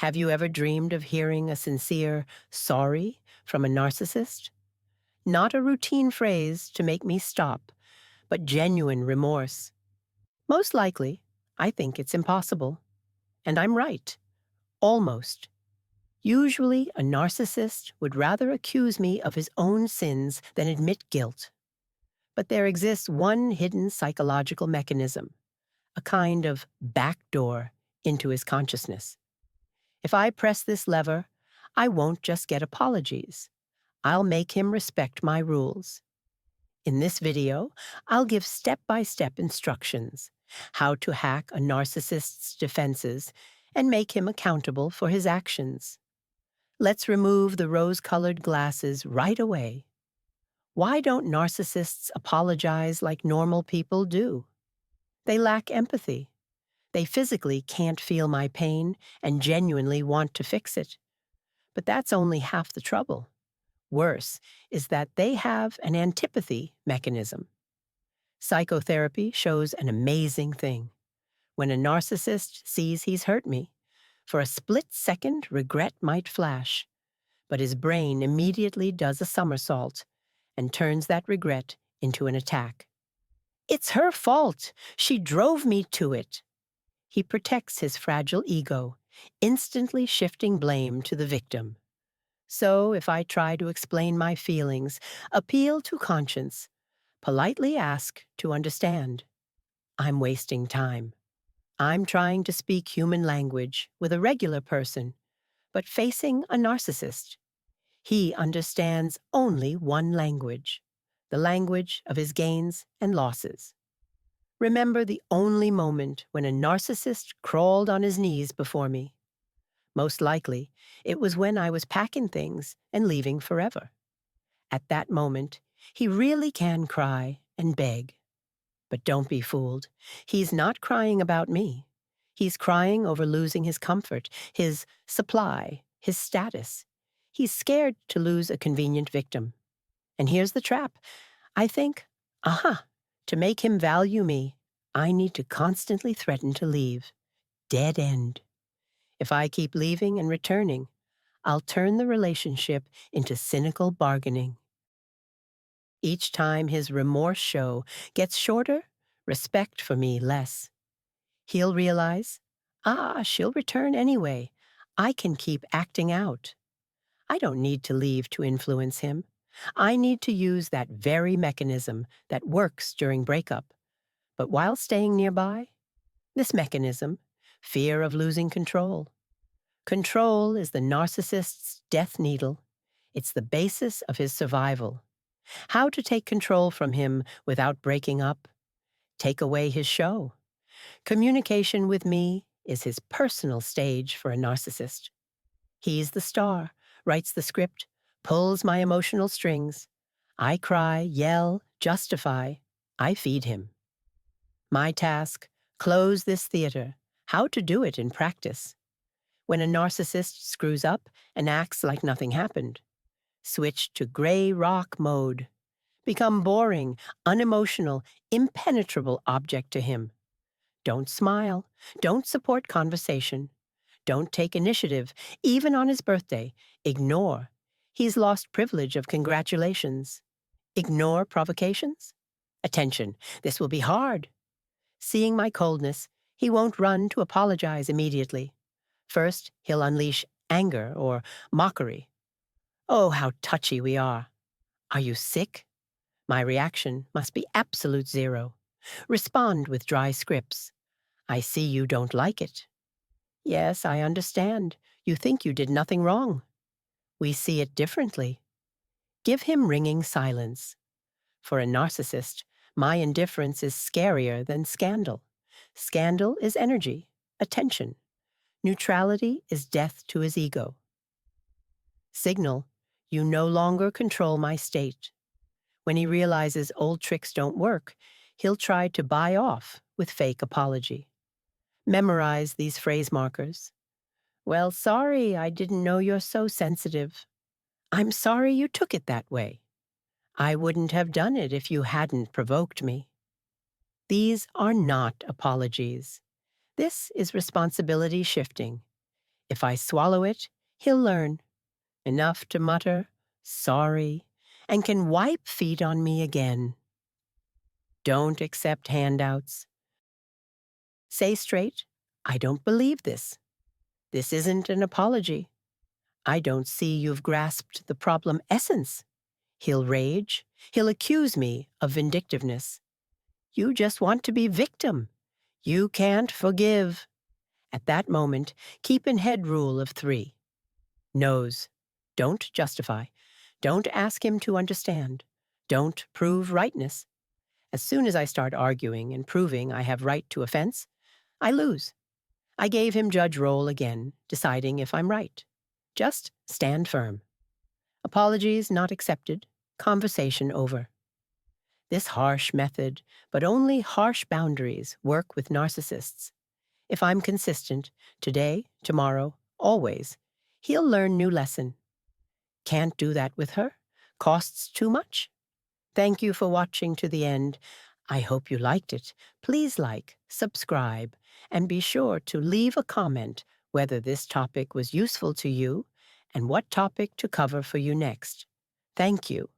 Have you ever dreamed of hearing a sincere sorry from a narcissist? Not a routine phrase to make me stop, but genuine remorse. Most likely, I think it's impossible. And I'm right. Almost. Usually, a narcissist would rather accuse me of his own sins than admit guilt. But there exists one hidden psychological mechanism, a kind of backdoor into his consciousness. If I press this lever, I won't just get apologies. I'll make him respect my rules. In this video, I'll give step-by-step instructions, how to hack a narcissist's defenses and make him accountable for his actions. Let's remove the rose-colored glasses right away. Why don't narcissists apologize like normal people do? They lack empathy. They physically can't feel my pain and genuinely want to fix it. But that's only half the trouble. Worse is that they have an antipathy mechanism. Psychotherapy shows an amazing thing. When a narcissist sees he's hurt me, for a split second regret might flash, but his brain immediately does a somersault and turns that regret into an attack. It's her fault. She drove me to it. He protects his fragile ego, instantly shifting blame to the victim. So if I try to explain my feelings, appeal to conscience, politely ask to understand, I'm wasting time. I'm trying to speak human language with a regular person, but facing a narcissist. He understands only one language, the language of his gains and losses. Remember the only moment when a narcissist crawled on his knees before me. Most likely, it was when I was packing things and leaving forever. At that moment, he really can cry and beg. But don't be fooled. He's not crying about me. He's crying over losing his comfort, his supply, his status. He's scared to lose a convenient victim. And here's the trap. I think, to make him value me, I need to constantly threaten to leave. Dead end. If I keep leaving and returning, I'll turn the relationship into cynical bargaining. Each time his remorse show gets shorter, respect for me less. He'll realize, she'll return anyway. I can keep acting out. I don't need to leave to influence him. I need to use that very mechanism that works during breakup. But while staying nearby, this mechanism, fear of losing control. Control is the narcissist's death needle. It's the basis of his survival. How to take control from him without breaking up? Take away his show. Communication with me is his personal stage for a narcissist. He's the star, writes the script, pulls my emotional strings. I cry, yell, justify. I feed him. My task, close this theater. How to do it in practice. When a narcissist screws up and acts like nothing happened, switch to gray rock mode. Become boring, unemotional, impenetrable object to him. Don't smile. Don't support conversation. Don't take initiative, even on his birthday. Ignore. He's lost privilege of congratulations. Ignore provocations? Attention, this will be hard. Seeing my coldness, he won't run to apologize immediately. First, he'll unleash anger or mockery. Oh, how touchy we are. Are you sick? My reaction must be absolute zero. Respond with dry scripts. I see you don't like it. Yes, I understand. You think you did nothing wrong. We see it differently. Give him ringing silence. For a narcissist, my indifference is scarier than scandal. Scandal is energy, attention. Neutrality is death to his ego. Signal, you no longer control my state. When he realizes old tricks don't work, he'll try to buy off with fake apology. Memorize these phrase markers. Well, sorry, I didn't know you're so sensitive. I'm sorry you took it that way. I wouldn't have done it if you hadn't provoked me. These are not apologies. This is responsibility shifting. If I swallow it, he'll learn enough to mutter, sorry, and can wipe feet on me again. Don't accept handouts. Say straight, I don't believe this. This isn't an apology. I don't see you've grasped the problem essence. He'll rage. He'll accuse me of vindictiveness. You just want to be victim. You can't forgive. At that moment, keep in head rule of 3. No's. Don't justify. Don't ask him to understand. Don't prove rightness. As soon as I start arguing and proving I have right to offense, I lose. I gave him judge role again, deciding if I'm right. Just stand firm. Apologies not accepted. Conversation over. This harsh method, but only harsh boundaries, work with narcissists. If I'm consistent, today, tomorrow, always, he'll learn new lesson. Can't do that with her? Costs too much? Thank you for watching to the end. I hope you liked it. Please like, subscribe, and be sure to leave a comment whether this topic was useful to you and what topic to cover for you next. Thank you.